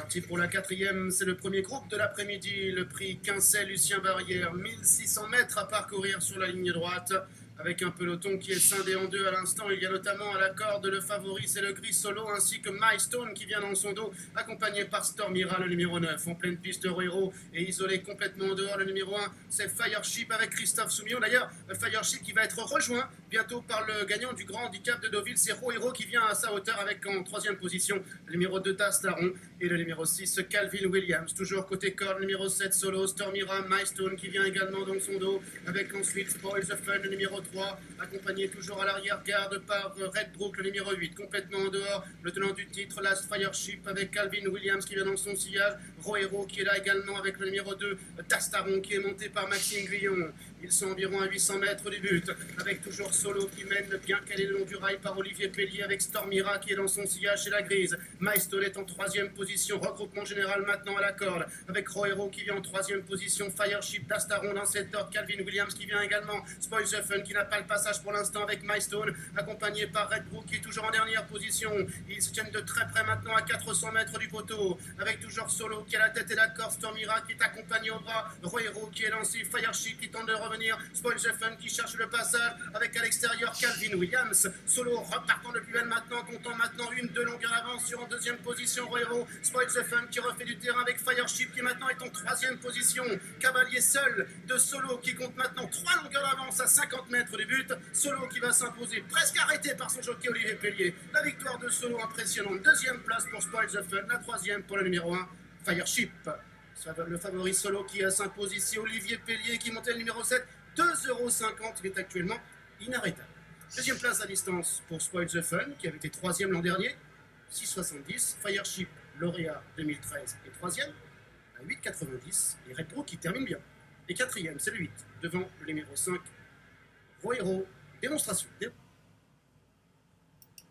parti pour la quatrième, c'est le premier groupe de l'après-midi. Le prix Quincey Lucien Barrière, 1600 mètres à parcourir sur la ligne droite. Avec un peloton qui est scindé en deux à l'instant. Il y a notamment à la corde le favori, c'est le Gris Solo, ainsi que Milestone qui vient dans son dos, accompagné par Stormira, le numéro 9. En pleine piste, Roero est isolé complètement en dehors. Le numéro 1, c'est Fireship avec Christophe Soumillon. D'ailleurs, Fireship qui va être rejoint bientôt par le gagnant du grand handicap de Deauville, c'est Roero qui vient à sa hauteur avec en troisième position le numéro 2, Tastaron, et le numéro 6, Calvin Williams. Toujours côté corde, le numéro 7, Solo, Stormira, Milestone qui vient également dans son dos, avec ensuite Spoil the Fun, le numéro 3, accompagné toujours à l'arrière-garde par Red Brook, le numéro 8, complètement en dehors, le tenant du titre, Last Fireship avec Calvin Williams qui vient dans son sillage, Roero qui est là également avec le numéro 2, Tastaron qui est monté par Maxime Guillon. Ils sont environ à 800 mètres du but, avec toujours Solo qui mène bien calé le long du rail par Olivier Pellier, avec Stormira qui est dans son sillage chez la grise. Milestone est en troisième position, regroupement général maintenant à la corde, avec Roero qui vient en troisième position, Fireship, Tastaron dans cette ordre, Calvin Williams qui vient également, Spoil the Fun qui n'a pas le passage pour l'instant avec Milestone, accompagné par Red Brook qui est toujours en dernière position. Ils se tiennent de très près maintenant à 400 mètres du poteau, avec toujours Solo qui a la tête et la corde, Stormira qui est accompagné au bras, Roero qui est lancé, Fireship qui tente de revenir, Spoil the Fun qui cherche le passage, avec à l'extérieur Calvin Williams. Solo repartant de plus belle maintenant, comptant maintenant deux longueurs d'avance sur en deuxième position Roero. Spoil the Fun qui refait du terrain avec Fireship qui maintenant est en troisième position. Cavalier seul de Solo qui compte maintenant 3 longueurs d'avance à 50 mètres du but. Solo qui va s'imposer, presque arrêté par son jockey Olivier Pellier. La victoire de Solo impressionnante. Deuxième place pour Spoil the Fun, la troisième pour le numéro 1, Fireship. Le favori Solo qui s'impose ici, Olivier Pellier qui montait le numéro 7, 2,50 €, il est actuellement inarrêtable. Deuxième place à distance pour Spoil the Fun, qui avait été troisième l'an dernier, 6,70. Fireship, lauréat 2013, est troisième, à 8,90. Et Red Brook qui termine bien. Et quatrième, c'est le 8, devant le numéro 5, Roero, démonstration.